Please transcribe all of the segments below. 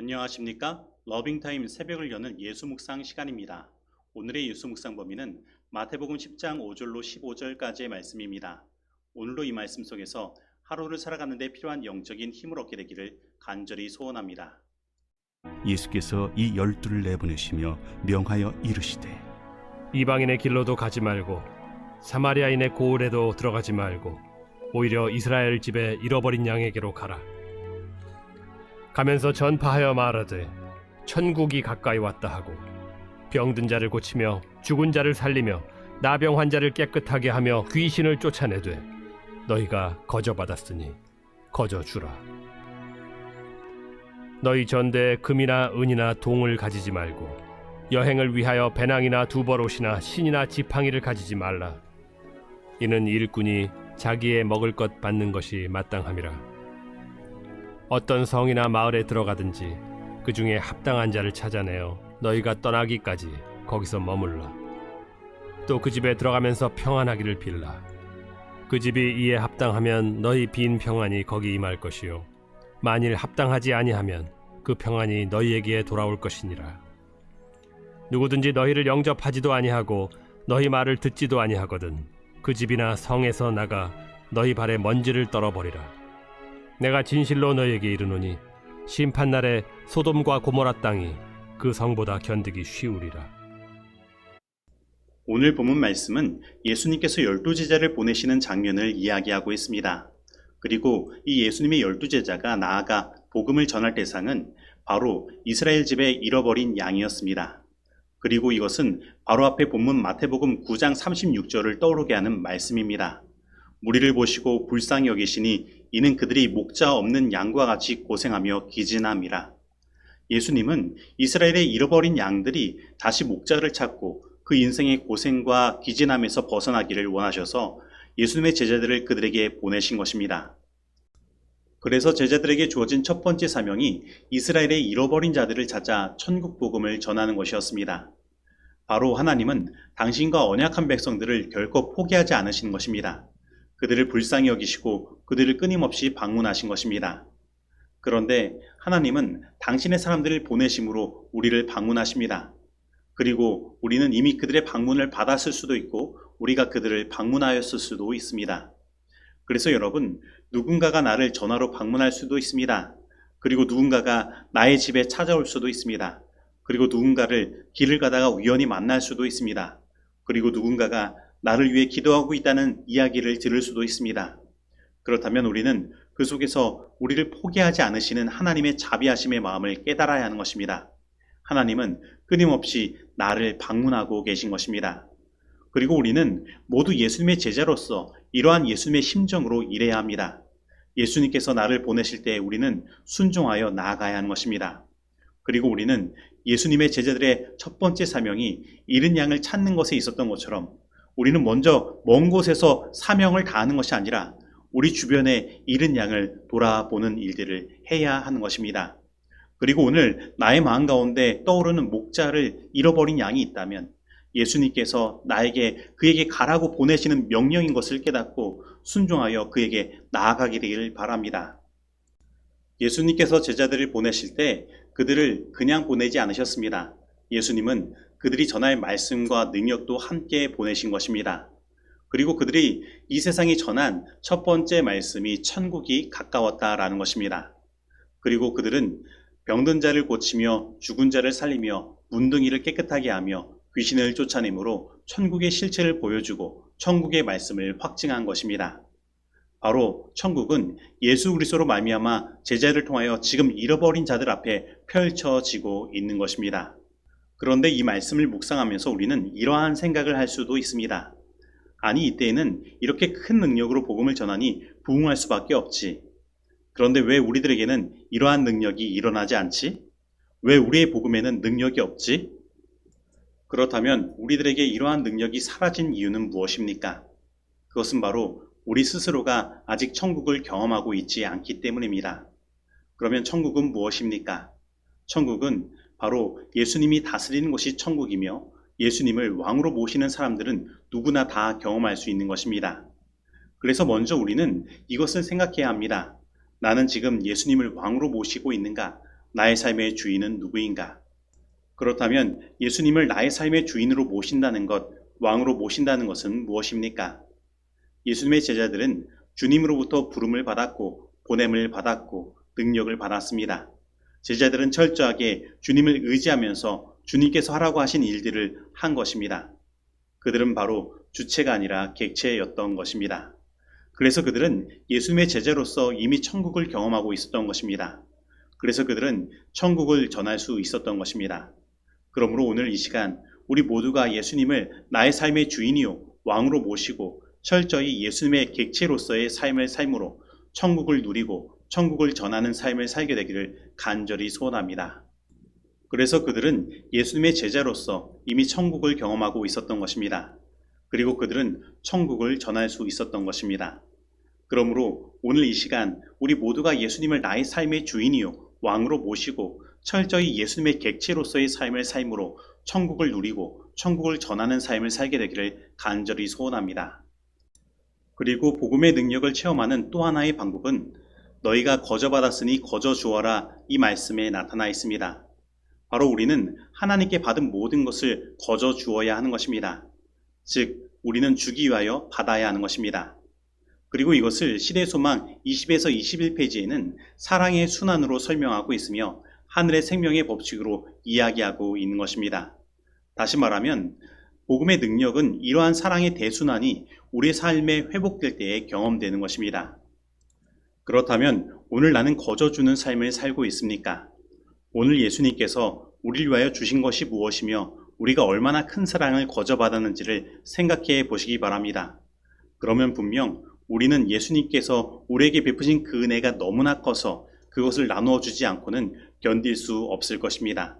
안녕하십니까? 러빙타임 새벽을 여는 예수 묵상 시간입니다. 오늘의 예수 묵상 범위는 마태복음 10장 5절로 15절까지의 말씀입니다. 오늘도 이 말씀 속에서 하루를 살아가는 데 필요한 영적인 힘을 얻게 되기를 간절히 소원합니다. 예수께서 이 12를 내보내시며 명하여 이르시되 이방인의 길로도 가지 말고 사마리아인의 고을에도 들어가지 말고 오히려 이스라엘 집에 잃어버린 양에게로 가라. 가면서 전파하여 말하되 천국이 가까이 왔다 하고 병든 자를 고치며 죽은 자를 살리며 나병 환자를 깨끗하게 하며 귀신을 쫓아내되 너희가 거저받았으니 거저주라. 너희 전대에 금이나 은이나 동을 가지지 말고 여행을 위하여 배낭이나 두벌옷이나 신이나 지팡이를 가지지 말라. 이는 일꾼이 자기의 먹을 것 받는 것이 마땅함이라. 어떤 성이나 마을에 들어가든지 그 중에 합당한 자를 찾아내어 너희가 떠나기까지 거기서 머물라. 또 그 집에 들어가면서 평안하기를 빌라. 그 집이 이에 합당하면 너희 빈 평안이 거기 임할 것이요 만일 합당하지 아니하면 그 평안이 너희에게 돌아올 것이니라. 누구든지 너희를 영접하지도 아니하고 너희 말을 듣지도 아니하거든 그 집이나 성에서 나가 너희 발에 먼지를 떨어버리라. 내가 진실로 너희에게 이르노니 심판날에 소돔과 고모라 땅이 그 성보다 견디기 쉬우리라. 오늘 본문 말씀은 예수님께서 12제자를 보내시는 장면을 이야기하고 있습니다. 그리고 이 예수님의 12제자가 나아가 복음을 전할 대상은 바로 이스라엘 집에 잃어버린 양이었습니다. 그리고 이것은 바로 앞에 본문 마태복음 9장 36절을 떠오르게 하는 말씀입니다. 무리를 보시고 불쌍히 여기시니 이는 그들이 목자 없는 양과 같이 고생하며 기진함이라. 예수님은 이스라엘의 잃어버린 양들이 다시 목자를 찾고 그 인생의 고생과 기진함에서 벗어나기를 원하셔서 예수님의 제자들을 그들에게 보내신 것입니다. 그래서 제자들에게 주어진 첫 번째 사명이 이스라엘의 잃어버린 자들을 찾아 천국 복음을 전하는 것이었습니다. 바로 하나님은 당신과 언약한 백성들을 결코 포기하지 않으시는 것입니다. 그들을 불쌍히 여기시고 그들을 끊임없이 방문하신 것입니다. 그런데 하나님은 당신의 사람들을 보내심으로 우리를 방문하십니다. 그리고 우리는 이미 그들의 방문을 받았을 수도 있고 우리가 그들을 방문하였을 수도 있습니다. 그래서 여러분, 누군가가 나를 전화로 방문할 수도 있습니다. 그리고 누군가가 나의 집에 찾아올 수도 있습니다. 그리고 누군가를 길을 가다가 우연히 만날 수도 있습니다. 그리고 누군가가 나를 위해 기도하고 있다는 이야기를 들을 수도 있습니다. 그렇다면 우리는 그 속에서 우리를 포기하지 않으시는 하나님의 자비하심의 마음을 깨달아야 하는 것입니다. 하나님은 끊임없이 나를 방문하고 계신 것입니다. 그리고 우리는 모두 예수님의 제자로서 이러한 예수님의 심정으로 일해야 합니다. 예수님께서 나를 보내실 때 우리는 순종하여 나아가야 하는 것입니다. 그리고 우리는 예수님의 제자들의 첫 번째 사명이 잃은 양을 찾는 것에 있었던 것처럼 우리는 먼저 먼 곳에서 사명을 다하는 것이 아니라 우리 주변에 잃은 양을 돌아보는 일들을 해야 하는 것입니다. 그리고 오늘 나의 마음 가운데 떠오르는 목자를 잃어버린 양이 있다면 예수님께서 그에게 가라고 보내시는 명령인 것을 깨닫고 순종하여 그에게 나아가게 되기를 바랍니다. 예수님께서 제자들을 보내실 때 그들을 그냥 보내지 않으셨습니다. 예수님은 그들이 전할 말씀과 능력도 함께 보내신 것입니다. 그리고 그들이 이 세상이 전한 첫 번째 말씀이 천국이 가까웠다라는 것입니다. 그리고 그들은 병든 자를 고치며 죽은 자를 살리며 문둥이를 깨끗하게 하며 귀신을 쫓아내므로 천국의 실체를 보여주고 천국의 말씀을 확증한 것입니다. 바로 천국은 예수 그리스도로 말미암아 제자를 통하여 지금 잃어버린 자들 앞에 펼쳐지고 있는 것입니다. 그런데 이 말씀을 묵상하면서 우리는 이러한 생각을 할 수도 있습니다. 아니, 이때에는 이렇게 큰 능력으로 복음을 전하니 부흥할 수밖에 없지. 그런데 왜 우리들에게는 이러한 능력이 일어나지 않지? 왜 우리의 복음에는 능력이 없지? 그렇다면 우리들에게 이러한 능력이 사라진 이유는 무엇입니까? 그것은 바로 우리 스스로가 아직 천국을 경험하고 있지 않기 때문입니다. 그러면 천국은 무엇입니까? 천국은 바로 예수님이 다스리는 곳이 천국이며 예수님을 왕으로 모시는 사람들은 누구나 다 경험할 수 있는 것입니다. 그래서 먼저 우리는 이것을 생각해야 합니다. 나는 지금 예수님을 왕으로 모시고 있는가? 나의 삶의 주인은 누구인가? 그렇다면 예수님을 나의 삶의 주인으로 모신다는 것, 왕으로 모신다는 것은 무엇입니까? 예수님의 제자들은 주님으로부터 부름을 받았고 보냄을 받았고 능력을 받았습니다. 제자들은 철저하게 주님을 의지하면서 주님께서 하라고 하신 일들을 한 것입니다. 그들은 바로 주체가 아니라 객체였던 것입니다. 그래서 그들은 예수님의 제자로서 이미 천국을 경험하고 있었던 것입니다. 그래서 그들은 천국을 전할 수 있었던 것입니다. 그러므로 오늘 이 시간 우리 모두가 예수님을 나의 삶의 주인이요 왕으로 모시고 철저히 예수님의 객체로서의 삶을 삶으로 천국을 누리고 천국을 전하는 삶을 살게 되기를 간절히 소원합니다. 그래서 그들은 예수님의 제자로서 이미 천국을 경험하고 있었던 것입니다. 그리고 그들은 천국을 전할 수 있었던 것입니다. 그러므로 오늘 이 시간 우리 모두가 예수님을 나의 삶의 주인이요 왕으로 모시고 철저히 예수님의 객체로서의 삶을 삶으로 천국을 누리고 천국을 전하는 삶을 살게 되기를 간절히 소원합니다. 그리고 복음의 능력을 체험하는 또 하나의 방법은 너희가 거저받았으니 거저 주어라 이 말씀에 나타나 있습니다. 바로 우리는 하나님께 받은 모든 것을 거저 주어야 하는 것입니다. 즉 우리는 주기 위하여 받아야 하는 것입니다. 그리고 이것을 시대소망 20에서 21페이지에는 사랑의 순환으로 설명하고 있으며 하늘의 생명의 법칙으로 이야기하고 있는 것입니다. 다시 말하면 복음의 능력은 이러한 사랑의 대순환이 우리의 삶에 회복될 때에 경험되는 것입니다. 그렇다면 오늘 나는 거저 주는 삶을 살고 있습니까? 오늘 예수님께서 우리를 위하여 주신 것이 무엇이며 우리가 얼마나 큰 사랑을 거저 받았는지를 생각해 보시기 바랍니다. 그러면 분명 우리는 예수님께서 우리에게 베푸신 그 은혜가 너무나 커서 그것을 나누어 주지 않고는 견딜 수 없을 것입니다.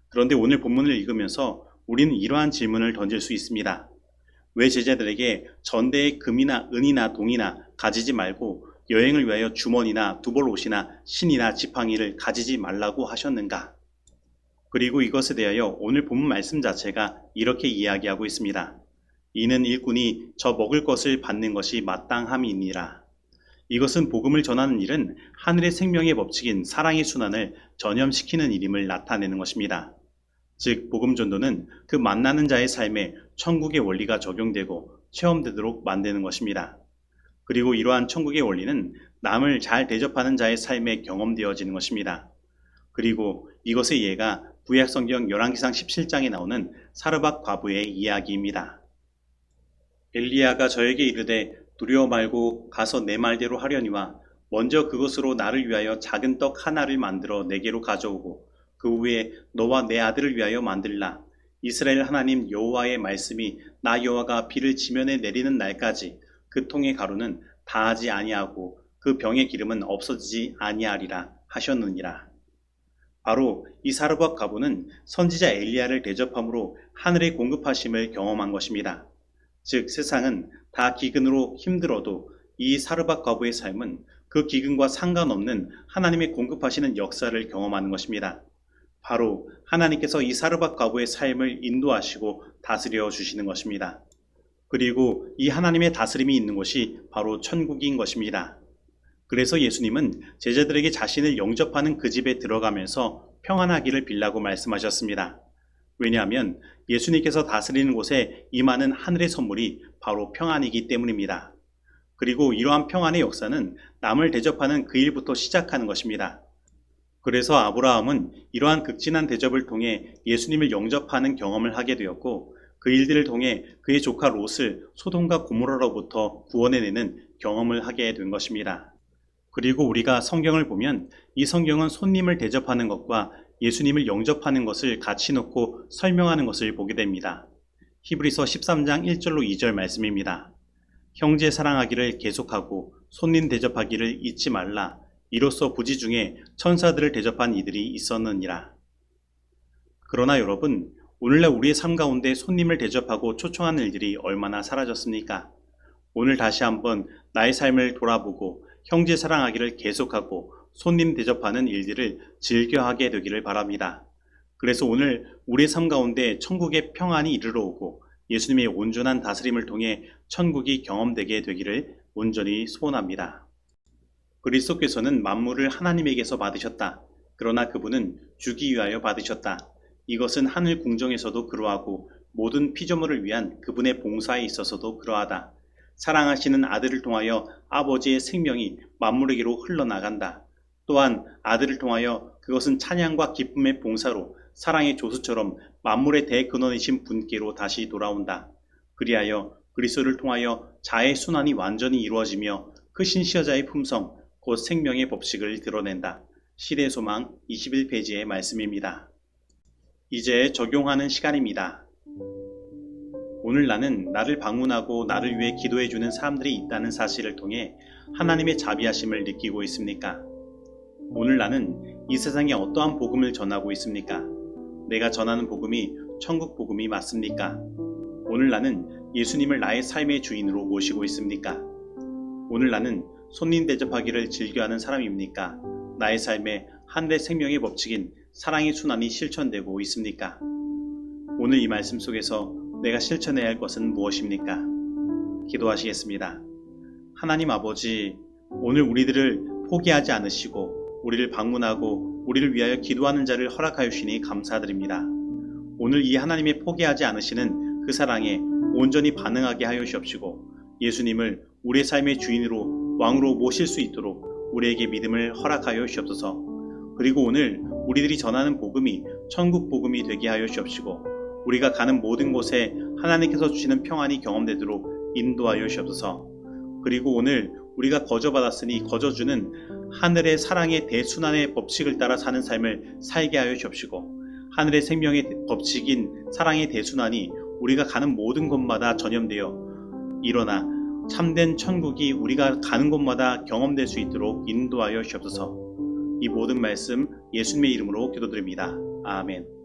그런데 오늘 본문을 읽으면서 우리는 이러한 질문을 던질 수 있습니다. 왜 제자들에게 전대에 금이나 은이나 동이나 가지지 말고 여행을 위하여 주머니나 두벌옷이나 신이나 지팡이를 가지지 말라고 하셨는가? 그리고 이것에 대하여 오늘 본문 말씀 자체가 이렇게 이야기하고 있습니다. 이는 일꾼이 저 먹을 것을 받는 것이 마땅함이니라. 이것은 복음을 전하는 일은 하늘의 생명의 법칙인 사랑의 순환을 전염시키는 일임을 나타내는 것입니다. 즉 복음 전도는 그 만나는 자의 삶에 천국의 원리가 적용되고 체험되도록 만드는 것입니다. 그리고 이러한 천국의 원리는 남을 잘 대접하는 자의 삶에 경험되어지는 것입니다. 그리고 이것의 예가 구약성경 열왕기상 17장에 나오는 사르밧 과부의 이야기입니다. 엘리야가 저에게 이르되 두려워 말고 가서 내 말대로 하려니와 먼저 그것으로 나를 위하여 작은 떡 하나를 만들어 내게로 가져오고 그 후에 너와 내 아들을 위하여 만들라. 이스라엘 하나님 여호와의 말씀이 나 여호와가 비를 지면에 내리는 날까지 그 통의 가루는 다하지 아니하고 그 병의 기름은 없어지지 아니하리라 하셨느니라. 바로 이 사르밧 과부는 선지자 엘리야를 대접함으로 하늘의 공급하심을 경험한 것입니다. 즉 세상은 다 기근으로 힘들어도 이 사르밧 과부의 삶은 그 기근과 상관없는 하나님의 공급하시는 역사를 경험하는 것입니다. 바로 하나님께서 이 사르밧 과부의 삶을 인도하시고 다스려 주시는 것입니다. 그리고 이 하나님의 다스림이 있는 곳이 바로 천국인 것입니다. 그래서 예수님은 제자들에게 자신을 영접하는 그 집에 들어가면서 평안하기를 빌라고 말씀하셨습니다. 왜냐하면 예수님께서 다스리는 곳에 임하는 하늘의 선물이 바로 평안이기 때문입니다. 그리고 이러한 평안의 역사는 남을 대접하는 그 일부터 시작하는 것입니다. 그래서 아브라함은 이러한 극진한 대접을 통해 예수님을 영접하는 경험을 하게 되었고 그 일들을 통해 그의 조카 롯을 소돔과 고모라로부터 구원해내는 경험을 하게 된 것입니다. 그리고 우리가 성경을 보면 이 성경은 손님을 대접하는 것과 예수님을 영접하는 것을 같이 놓고 설명하는 것을 보게 됩니다. 히브리서 13장 1절로 2절 말씀입니다. 형제 사랑하기를 계속하고 손님 대접하기를 잊지 말라. 이로써 부지 중에 천사들을 대접한 이들이 있었느니라. 그러나 여러분, 오늘날 우리의 삶 가운데 손님을 대접하고 초청하는 일들이 얼마나 사라졌습니까? 오늘 다시 한번 나의 삶을 돌아보고 형제 사랑하기를 계속하고 손님 대접하는 일들을 즐겨하게 되기를 바랍니다. 그래서 오늘 우리의 삶 가운데 천국의 평안이 이르러 오고 예수님의 온전한 다스림을 통해 천국이 경험되게 되기를 온전히 소원합니다. 그리스도께서는 만물을 하나님에게서 받으셨다. 그러나 그분은 주기 위하여 받으셨다. 이것은 하늘 궁정에서도 그러하고 모든 피조물을 위한 그분의 봉사에 있어서도 그러하다. 사랑하시는 아들을 통하여 아버지의 생명이 만물에게로 흘러나간다. 또한 아들을 통하여 그것은 찬양과 기쁨의 봉사로 사랑의 조수처럼 만물의 대근원이신 분께로 다시 돌아온다. 그리하여 그리스도를 통하여 자의 순환이 완전히 이루어지며 크신 시여자의 품성 곧 생명의 법칙을 드러낸다. 시대소망 21페이지의 말씀입니다. 이제 적용하는 시간입니다. 오늘 나는 나를 방문하고 나를 위해 기도해주는 사람들이 있다는 사실을 통해 하나님의 자비하심을 느끼고 있습니까? 오늘 나는 이 세상에 어떠한 복음을 전하고 있습니까? 내가 전하는 복음이 천국 복음이 맞습니까? 오늘 나는 예수님을 나의 삶의 주인으로 모시고 있습니까? 오늘 나는 손님 대접하기를 즐겨하는 사람입니까? 나의 삶에 하늘의 생명의 법칙인 사랑의 순환이 실천되고 있습니까? 오늘 이 말씀 속에서 내가 실천해야 할 것은 무엇입니까? 기도하시겠습니다. 하나님 아버지, 오늘 우리들을 포기하지 않으시고 우리를 방문하고 우리를 위하여 기도하는 자를 허락하여 주시니 감사드립니다. 오늘 이 하나님의 포기하지 않으시는 그 사랑에 온전히 반응하게 하여 주옵시고 예수님을 우리의 삶의 주인으로 왕으로 모실 수 있도록 우리에게 믿음을 허락하여 주옵소서. 그리고 오늘 우리들이 전하는 복음이 천국 복음이 되게 하여 주옵시고 우리가 가는 모든 곳에 하나님께서 주시는 평안이 경험되도록 인도하여 주옵소서. 그리고 오늘 우리가 거저받았으니 거저주는 하늘의 사랑의 대순환의 법칙을 따라 사는 삶을 살게 하여 주옵시고 하늘의 생명의 법칙인 사랑의 대순환이 우리가 가는 모든 곳마다 전염되어 일어나 참된 천국이 우리가 가는 곳마다 경험될 수 있도록 인도하여 주옵소서. 이 모든 말씀 예수님의 이름으로 기도드립니다. 아멘.